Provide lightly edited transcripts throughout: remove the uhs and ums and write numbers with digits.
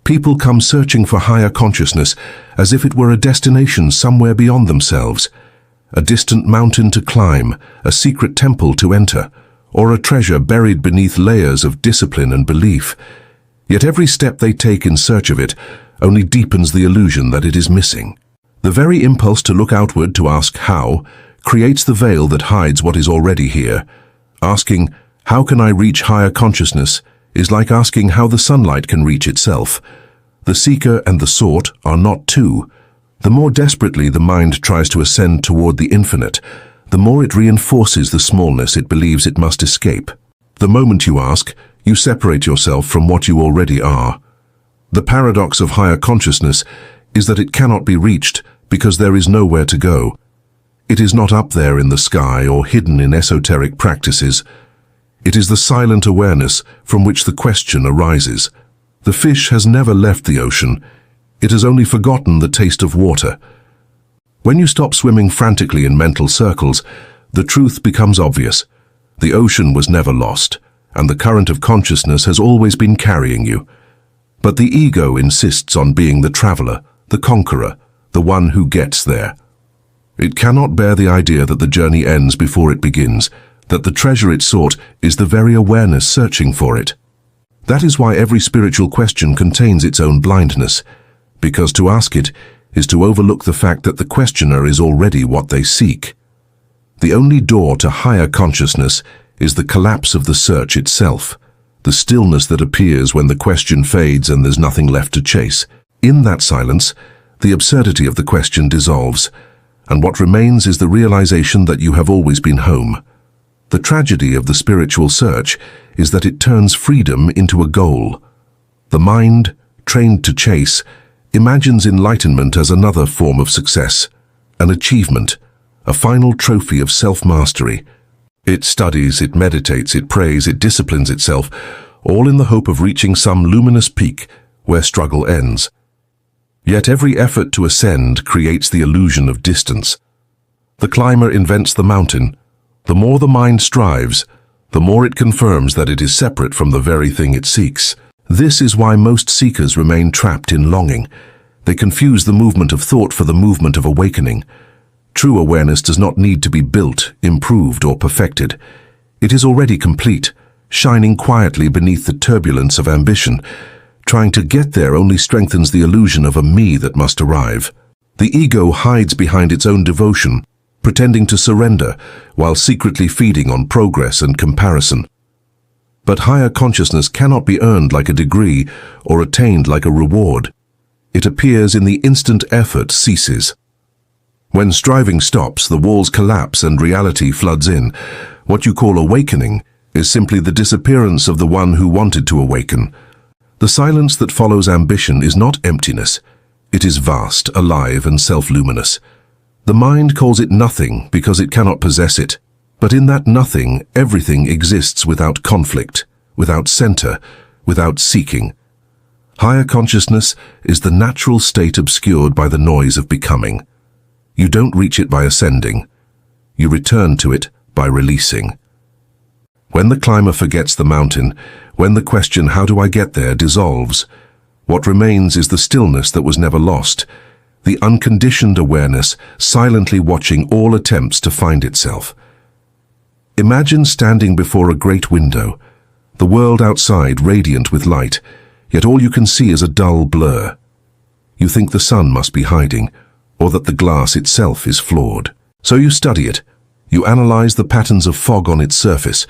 People come searching for higher consciousness as if it were a destination somewhere beyond themselves, a distant mountain to climb, a secret temple to enter, or a treasure buried beneath layers of discipline and belief. Yet every step they take in search of it only deepens the illusion that it is missing. The very impulse to look outward to ask how creates the veil that hides what is already here. Asking, "How can I reach higher consciousness?" is like asking how the sunlight can reach itself. The seeker and the sought are not two. The more desperately the mind tries to ascend toward the infinite, the more it reinforces the smallness it believes it must escape. The moment you ask, you separate yourself from what you already are. The paradox of higher consciousness is that it cannot be reached because there is nowhere to go. It is not up there in the sky or hidden in esoteric practices. It is the silent awareness from which the question arises. The fish has never left the ocean. It has only forgotten the taste of water. When you stop swimming frantically in mental circles, the truth becomes obvious. The ocean was never lost, and the current of consciousness has always been carrying you. But the ego insists on being the traveler, the conqueror, the one who gets there. It cannot bear the idea that the journey ends before it begins, that the treasure it sought is the very awareness searching for it. That is why every spiritual question contains its own blindness, because to ask it is to overlook the fact that the questioner is already what they seek. The only door to higher consciousness is the collapse of the search itself, the stillness that appears when the question fades and there's nothing left to chase. In that silence, the absurdity of the question dissolves, and what remains is the realization that you have always been home. The tragedy of the spiritual search is that it turns freedom into a goal. The mind, trained to chase, imagines enlightenment as another form of success, an achievement, a final trophy of self-mastery. It studies, it meditates, it prays, it disciplines itself, all in the hope of reaching some luminous peak where struggle ends. Yet every effort to ascend creates the illusion of distance. The climber invents the mountain. The more the mind strives, the more it confirms that it is separate from the very thing it seeks. This is why most seekers remain trapped in longing. They confuse the movement of thought for the movement of awakening. True awareness does not need to be built, improved, or perfected. It is already complete, shining quietly beneath the turbulence of ambition. Trying to get there only strengthens the illusion of a me that must arrive. The ego hides behind its own devotion, pretending to surrender while secretly feeding on progress and comparison. But higher consciousness cannot be earned like a degree or attained like a reward. It appears in the instant effort ceases. When striving stops, the walls collapse and reality floods in. What you call awakening is simply the disappearance of the one who wanted to awaken. The silence that follows ambition is not emptiness. It is vast, alive, and self-luminous. The mind calls it nothing because it cannot possess it. But in that nothing, everything exists without conflict, without center, without seeking. Higher consciousness is the natural state obscured by the noise of becoming. You don't reach it by ascending. You return to it by releasing. When the climber forgets the mountain, when the question, "How do I get there?" dissolves, what remains is the stillness that was never lost, the unconditioned awareness silently watching all attempts to find itself. Imagine standing before a great window, the world outside radiant with light, yet all you can see is a dull blur. You think the sun must be hiding, or that the glass itself is flawed. So you study it. You analyze the patterns of fog on its surface.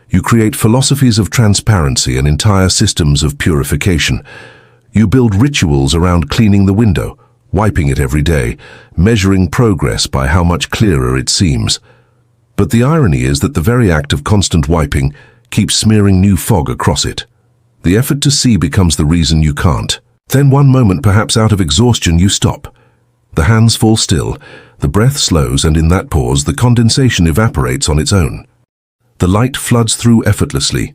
You create philosophies of transparency and entire systems of purification. You build rituals around cleaning the window, wiping it every day, measuring progress by how much clearer it seems. But the irony is that the very act of constant wiping keeps smearing new fog across it. The effort to see becomes the reason you can't. Then one moment, perhaps out of exhaustion, you stop. The hands fall still, the breath slows, and in that pause the condensation evaporates on its own. The light floods through effortlessly.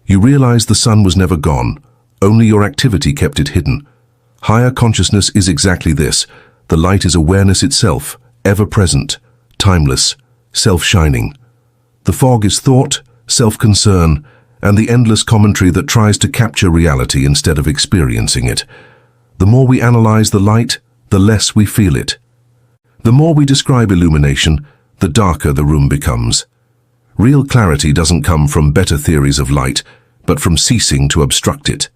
You realize the sun was never gone, only your activity kept it hidden. Higher consciousness is exactly this. The light is awareness itself, ever-present, timeless, self-shining. The fog is thought, self-concern, and the endless commentary that tries to capture reality instead of experiencing it. The more we analyze the light, the less we feel it. The more we describe illumination, the darker the room becomes. Real clarity doesn't come from better theories of light, but from ceasing to obstruct it.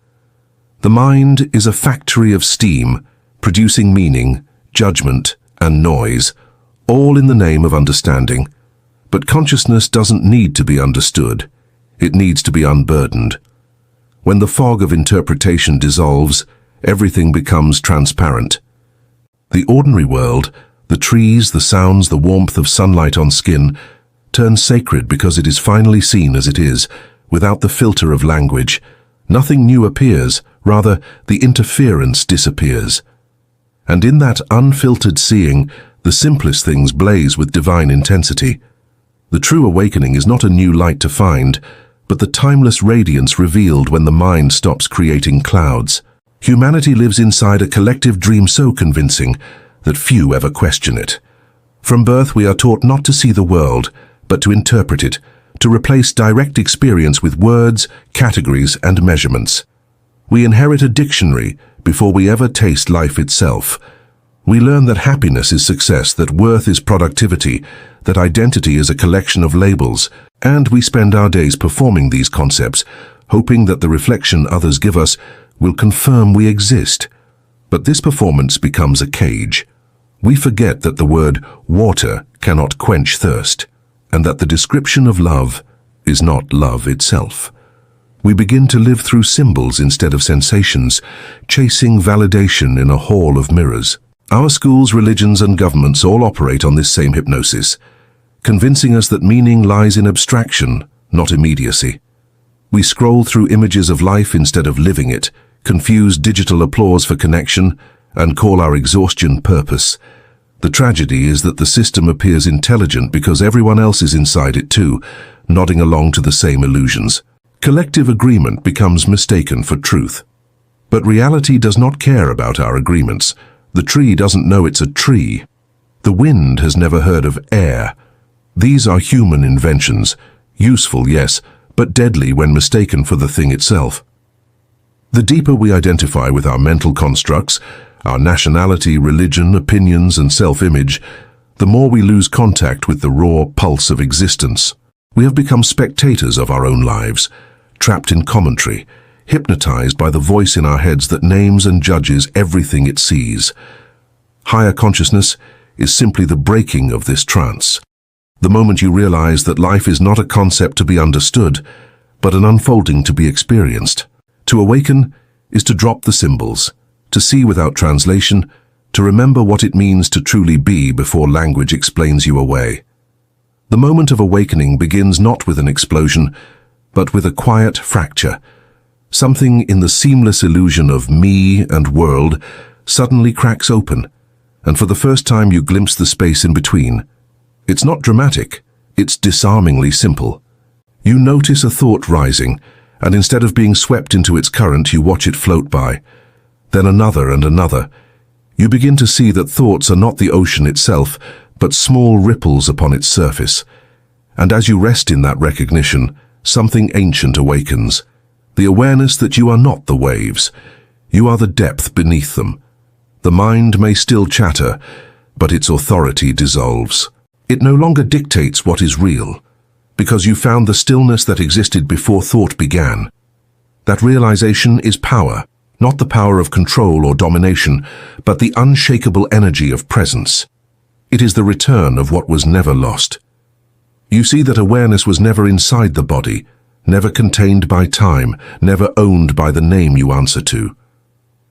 The mind is a factory of steam, producing meaning, judgment, and noise, all in the name of understanding. But consciousness doesn't need to be understood. It needs to be unburdened. When the fog of interpretation dissolves, everything becomes transparent. The ordinary world, the trees, the sounds, the warmth of sunlight on skin, turns sacred because it is finally seen as it is, without the filter of language. Nothing new appears, rather, the interference disappears. And in that unfiltered seeing, the simplest things blaze with divine intensity. The true awakening is not a new light to find, but the timeless radiance revealed when the mind stops creating clouds. Humanity lives inside a collective dream so convincing that few ever question it. From birth we are taught not to see the world, but to interpret it, to replace direct experience with words, categories, and measurements. We inherit a dictionary before we ever taste life itself. We learn that happiness is success, that worth is productivity, that identity is a collection of labels, and we spend our days performing these concepts, hoping that the reflection others give us will confirm we exist. But this performance becomes a cage. We forget that the word water cannot quench thirst, and that the description of love is not love itself. We begin to live through symbols instead of sensations, chasing validation in a hall of mirrors. Our schools, religions, and governments all operate on this same hypnosis, convincing us that meaning lies in abstraction, not immediacy. We scroll through images of life instead of living it, confuse digital applause for connection, and call our exhaustion purpose. The tragedy is that the system appears intelligent because everyone else is inside it too, nodding along to the same illusions. Collective agreement becomes mistaken for truth. But reality does not care about our agreements. The tree doesn't know it's a tree. The wind has never heard of air. These are human inventions, useful, yes, but deadly when mistaken for the thing itself. The deeper we identify with our mental constructs, our nationality, religion, opinions, and self-image, the more we lose contact with the raw pulse of existence. We have become spectators of our own lives, trapped in commentary, hypnotized by the voice in our heads that names and judges everything it sees. Higher consciousness is simply the breaking of this trance. The moment you realize that life is not a concept to be understood, but an unfolding to be experienced. To awaken is to drop the symbols, to see without translation, to remember what it means to truly be before language explains you away. The moment of awakening begins not with an explosion, but with a quiet fracture. Something in the seamless illusion of me and world suddenly cracks open, and for the first time you glimpse the space in between. It's not dramatic, it's disarmingly simple. You notice a thought rising, and instead of being swept into its current, you watch it float by. Then another and another. You begin to see that thoughts are not the ocean itself, but small ripples upon its surface. And as you rest in that recognition, something ancient awakens. The awareness that you are not the waves. You are the depth beneath them. The mind may still chatter, but its authority dissolves. It no longer dictates what is real, because you found the stillness that existed before thought began. That realization is power, not the power of control or domination, but the unshakable energy of presence. It is the return of what was never lost. You see that awareness was never inside the body, never contained by time, never owned by the name you answer to.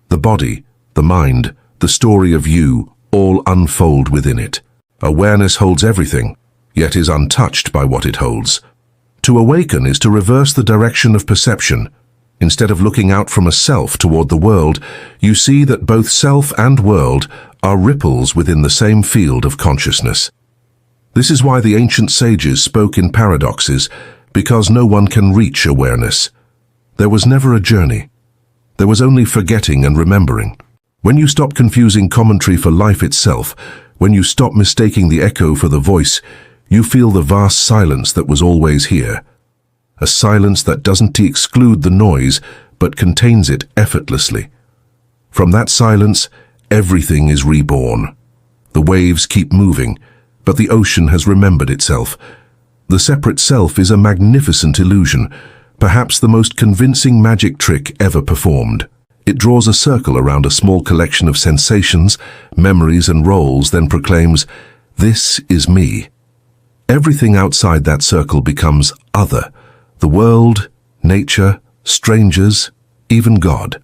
The body, the mind, the story of you, all unfold within it. Awareness holds everything, yet is untouched by what it holds. To awaken is to reverse the direction of perception. Instead of looking out from a self toward the world, you see that both self and world are ripples within the same field of consciousness. This is why the ancient sages spoke in paradoxes, because no one can reach awareness. There was never a journey. There was only forgetting and remembering. When you stop confusing commentary for life itself, when you stop mistaking the echo for the voice, you feel the vast silence that was always here. a silence that doesn't exclude the noise, but contains it effortlessly. From that silence, everything is reborn. The waves keep moving, but the ocean has remembered itself. The separate self is a magnificent illusion, perhaps the most convincing magic trick ever performed. It draws a circle around a small collection of sensations, memories and roles, then proclaims, "This is me." Everything outside that circle becomes other. The world, nature, strangers, even God.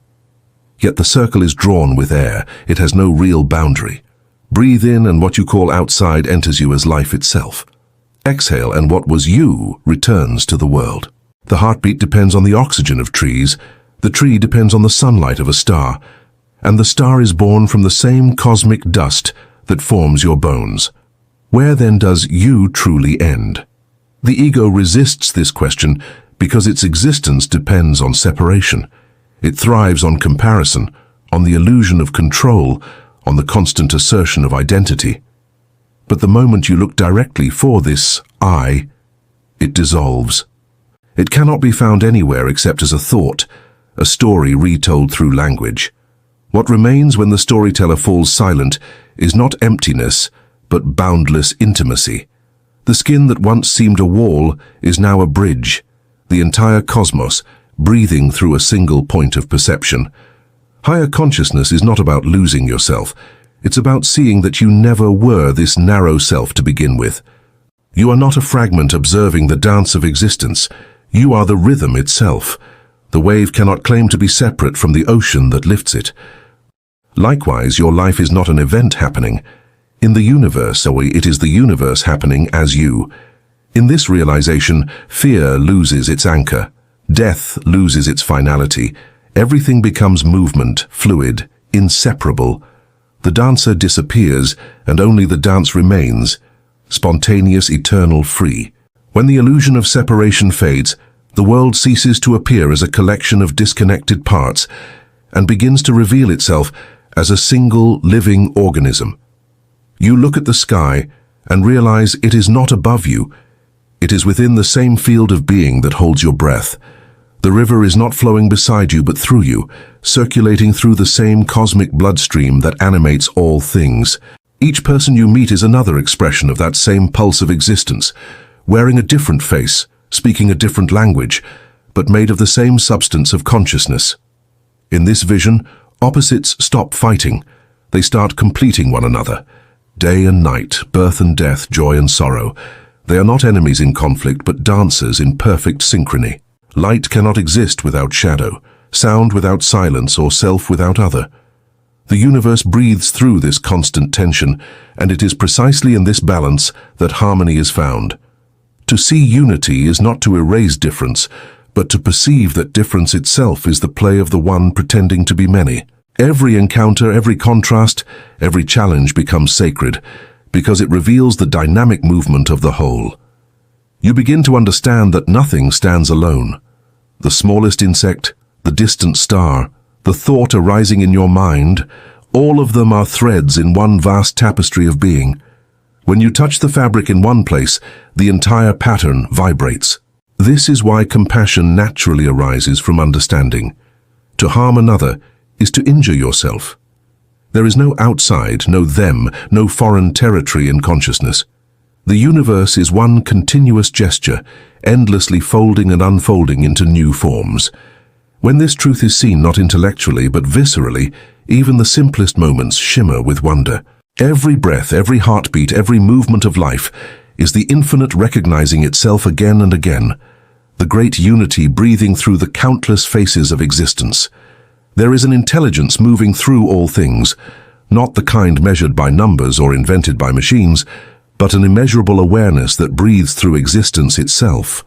Yet the circle is drawn with air. It has no real boundary. Breathe in and what you call outside enters you as life itself. Exhale and what was you returns to the world. The heartbeat depends on the oxygen of trees. The tree depends on the sunlight of a star. And the star is born from the same cosmic dust that forms your bones. Where then does you truly end? The ego resists this question because its existence depends on separation. It thrives on comparison, on the illusion of control, on the constant assertion of identity. But the moment you look directly for this I, it dissolves. It cannot be found anywhere except as a thought, a story retold through language. What remains when the storyteller falls silent is not emptiness, but boundless intimacy. The skin that once seemed a wall is now a bridge, the entire cosmos breathing through a single point of perception. Higher consciousness is not about losing yourself. It's about seeing that you never were this narrow self to begin with. You are not a fragment observing the dance of existence. You are the rhythm itself. The wave cannot claim to be separate from the ocean that lifts it. Likewise, your life is not an event happening in the universe, or it is the universe happening as you. In this realization, fear loses its anchor. Death loses its finality. Everything becomes movement, fluid, inseparable. The dancer disappears, and only the dance remains, spontaneous, eternal, free. When the illusion of separation fades, the world ceases to appear as a collection of disconnected parts and begins to reveal itself as a single living organism. You look at the sky and realize it is not above you. It is within the same field of being that holds your breath. The river is not flowing beside you but through you, circulating through the same cosmic bloodstream that animates all things. Each person you meet is another expression of that same pulse of existence, wearing a different face, speaking a different language, but made of the same substance of consciousness. In this vision, opposites stop fighting. They start completing one another. Day and night, birth and death, joy and sorrow. They are not enemies in conflict, but dancers in perfect synchrony. Light cannot exist without shadow, sound without silence, or self without other. The universe breathes through this constant tension, and it is precisely in this balance that harmony is found. To see unity is not to erase difference, but to perceive that difference itself is the play of the one pretending to be many. Every encounter, every contrast, every challenge becomes sacred, because it reveals the dynamic movement of the whole. You begin to understand that nothing stands alone. The smallest insect, the distant star, the thought arising in your mind, all of them are threads in one vast tapestry of being. When you touch the fabric in one place, the entire pattern vibrates. This is why compassion naturally arises from understanding. To harm another is to injure yourself. There is no outside, no them, no foreign territory in consciousness. The universe is one continuous gesture, endlessly folding and unfolding into new forms. When this truth is seen not intellectually but viscerally, even the simplest moments shimmer with wonder. Every breath, every heartbeat, every movement of life is the infinite recognizing itself again and again, the great unity breathing through the countless faces of existence. There is an intelligence moving through all things, not the kind measured by numbers or invented by machines, but an immeasurable awareness that breathes through existence itself.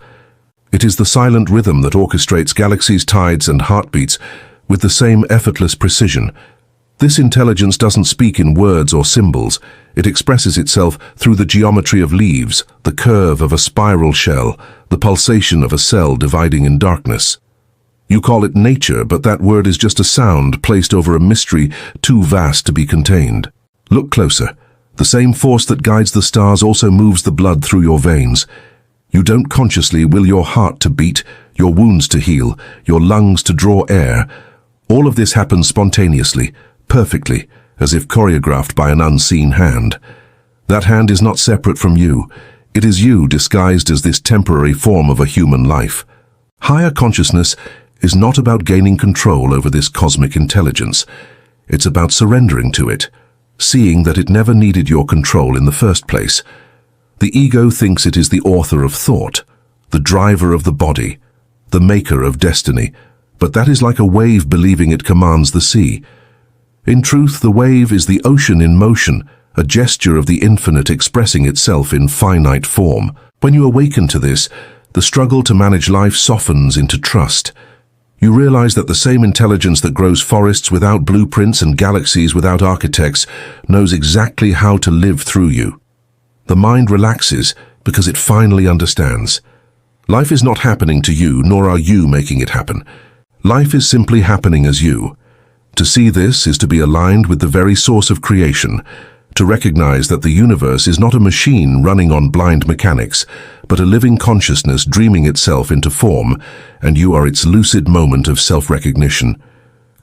It is the silent rhythm that orchestrates galaxies, tides, and heartbeats with the same effortless precision. This intelligence doesn't speak in words or symbols. It expresses itself through the geometry of leaves, the curve of a spiral shell, the pulsation of a cell dividing in darkness. You call it nature, but that word is just a sound placed over a mystery too vast to be contained. Look closer. The same force that guides the stars also moves the blood through your veins. You don't consciously will your heart to beat, your wounds to heal, your lungs to draw air. All of this happens spontaneously, perfectly, as if choreographed by an unseen hand. That hand is not separate from you. It is you disguised as this temporary form of a human life. Higher consciousness is not about gaining control over this cosmic intelligence. It's about surrendering to it, seeing that it never needed your control in the first place. The ego thinks it is the author of thought, the driver of the body, the maker of destiny, but that is like a wave believing it commands the sea. In truth, the wave is the ocean in motion, a gesture of the infinite expressing itself in finite form. When you awaken to this, the struggle to manage life softens into trust. You realize that the same intelligence that grows forests without blueprints and galaxies without architects knows exactly how to live through you. The mind relaxes because it finally understands. Life is not happening to you, nor are you making it happen. Life is simply happening as you. To see this is to be aligned with the very source of creation, to recognize that the universe is not a machine running on blind mechanics, but a living consciousness dreaming itself into form, and you are its lucid moment of self-recognition.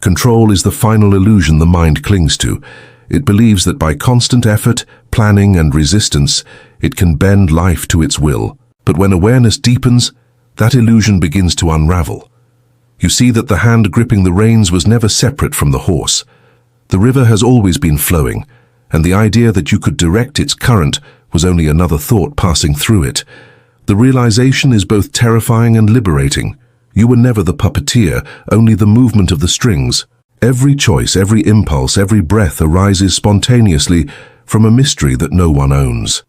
Control is the final illusion the mind clings to. It believes that by constant effort, planning, and resistance, it can bend life to its will. But when awareness deepens, that illusion begins to unravel. You see that the hand gripping the reins was never separate from the horse. The river has always been flowing, and the idea that you could direct its current was only another thought passing through it. The realization is both terrifying and liberating. You were never the puppeteer, only the movement of the strings. Every choice, every impulse, every breath arises spontaneously from a mystery that no one owns.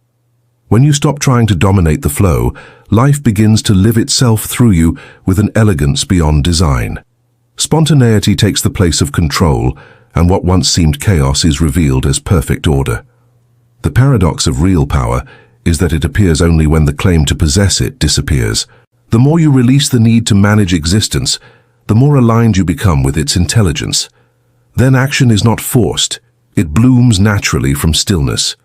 When you stop trying to dominate the flow, life begins to live itself through you with an elegance beyond design. Spontaneity takes the place of control, and what once seemed chaos is revealed as perfect order. The paradox of real power is that it appears only when the claim to possess it disappears. The more you release the need to manage existence, the more aligned you become with its intelligence. Then action is not forced. It blooms naturally from stillness.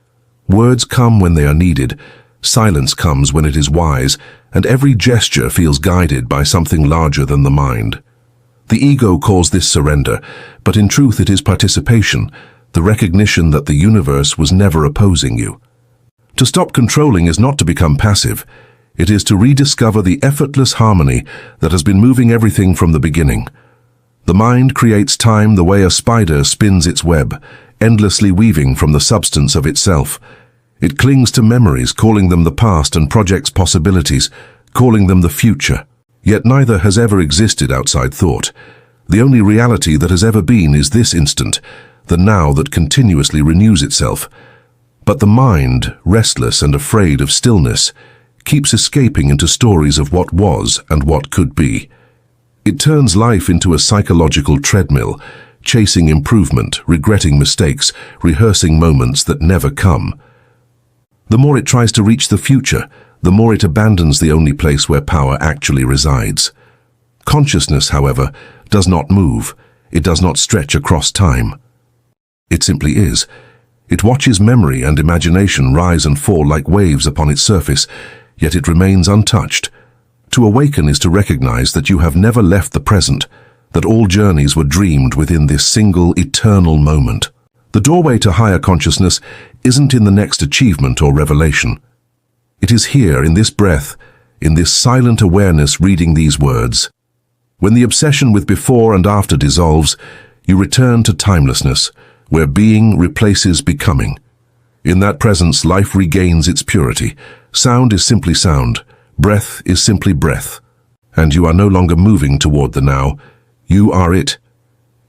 Words come when they are needed, silence comes when it is wise, and every gesture feels guided by something larger than the mind. The ego calls this surrender, but in truth it is participation, the recognition that the universe was never opposing you. To stop controlling is not to become passive. It is to rediscover the effortless harmony that has been moving everything from the beginning. The mind creates time the way a spider spins its web, endlessly weaving from the substance of itself. It clings to memories, calling them the past, and projects possibilities, calling them the future. Yet neither has ever existed outside thought. The only reality that has ever been is this instant, the now that continuously renews itself. But the mind, restless and afraid of stillness, keeps escaping into stories of what was and what could be. It turns life into a psychological treadmill, chasing improvement, regretting mistakes, rehearsing moments that never come. The more it tries to reach the future, the more it abandons the only place where power actually resides. Consciousness, however, does not move. It does not stretch across time. It simply is. It watches memory and imagination rise and fall like waves upon its surface, yet it remains untouched. To awaken is to recognize that you have never left the present, that all journeys were dreamed within this single eternal moment. The doorway to higher consciousness isn't in the next achievement or revelation. It is here, in this breath, in this silent awareness reading these words. When the obsession with before and after dissolves, you return to timelessness, where being replaces becoming. In that presence, life regains its purity. Sound is simply sound. Breath is simply breath. And you are no longer moving toward the now. You are it.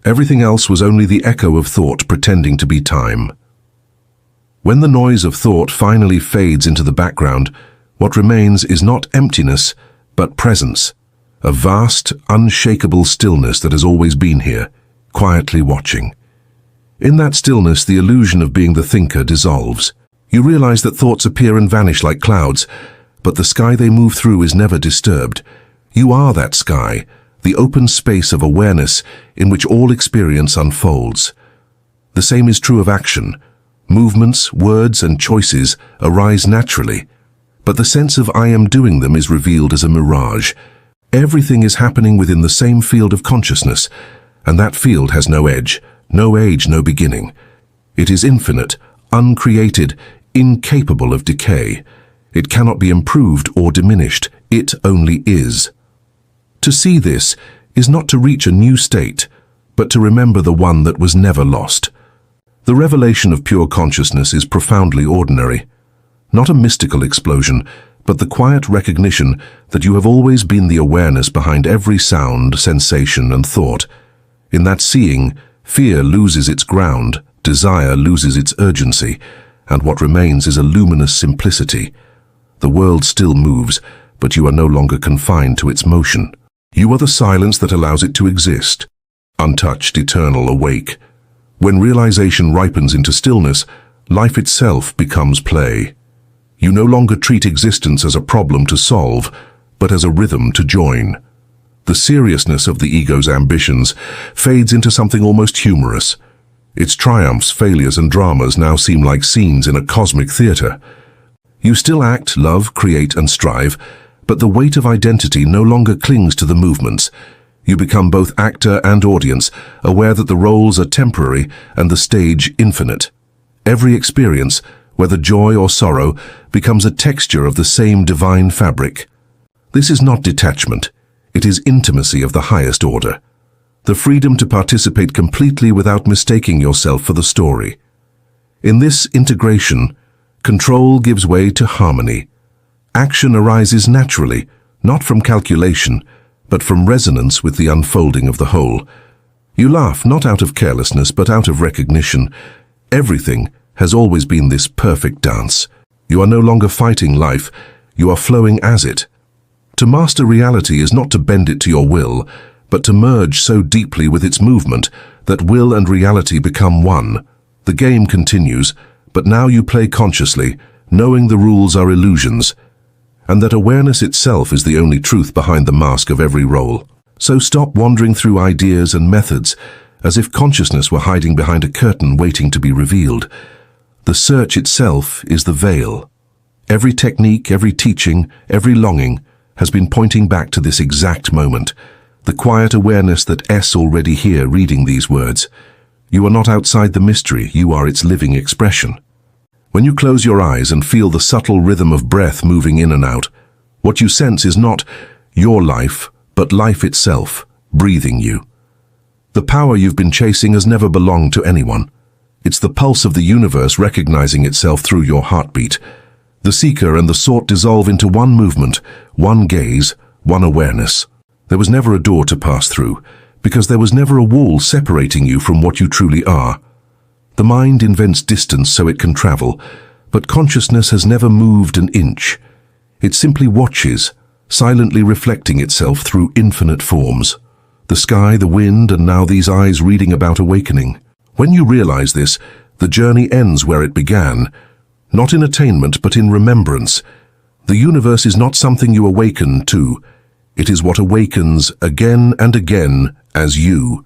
Everything else was only the echo of thought pretending to be time. When the noise of thought finally fades into the background, what remains is not emptiness, but presence. A vast, unshakable stillness that has always been here, quietly watching. In that stillness, the illusion of being the thinker dissolves. You realize that thoughts appear and vanish like clouds, but the sky they move through is never disturbed. You are that sky, the open space of awareness in which all experience unfolds. The same is true of action. Movements, words, and choices arise naturally. but the sense of I am doing them is revealed as a mirage. Everything is happening within the same field of consciousness, and that field has no edge, no age, no beginning. It is infinite, uncreated, incapable of decay. It cannot be improved or diminished. It only is. To see this is not to reach a new state, but to remember the one that was never lost. The revelation of pure consciousness is profoundly ordinary. Not a mystical explosion, but the quiet recognition that you have always been the awareness behind every sound, sensation, and thought. In that seeing, fear loses its ground, desire loses its urgency, and what remains is a luminous simplicity. The world still moves, but you are no longer confined to its motion. You are the silence that allows it to exist, untouched, eternal, awake. When realization ripens into stillness, life itself becomes play. You no longer treat existence as a problem to solve, but as a rhythm to join. The seriousness of the ego's ambitions fades into something almost humorous. Its triumphs, failures, and dramas now seem like scenes in a cosmic theater. You still act, love, create, and strive, but the weight of identity no longer clings to the movements. You become both actor and audience, aware that the roles are temporary and the stage infinite. Every experience, whether joy or sorrow, becomes a texture of the same divine fabric. This is not detachment. It is intimacy of the highest order. The freedom to participate completely without mistaking yourself for the story. In this integration, control gives way to harmony. Action arises naturally, not from calculation, but from resonance with the unfolding of the whole. You laugh not out of carelessness, but out of recognition. Everything has always been this perfect dance. You are no longer fighting life, you are flowing as it. To master reality is not to bend it to your will, but to merge so deeply with its movement that will and reality become one. The game continues, but now you play consciously, knowing the rules are illusions, and that awareness itself is the only truth behind the mask of every role. So stop wandering through ideas and methods, as if consciousness were hiding behind a curtain waiting to be revealed. The search itself is the veil. Every technique, every teaching, every longing has been pointing back to this exact moment, the quiet awareness that is already here reading these words. You are not outside the mystery, you are its living expression. When you close your eyes and feel the subtle rhythm of breath moving in and out, what you sense is not your life, but life itself, breathing you. The power you've been chasing has never belonged to anyone. It's the pulse of the universe recognizing itself through your heartbeat. The seeker and the sought dissolve into one movement, one gaze, one awareness. There was never a door to pass through, because there was never a wall separating you from what you truly are. The mind invents distance so it can travel, but consciousness has never moved an inch. It simply watches, silently reflecting itself through infinite forms. The sky, the wind, and now these eyes reading about awakening. When you realize this, the journey ends where it began, not in attainment but in remembrance. The universe is not something you awaken to. It is what awakens again and again as you.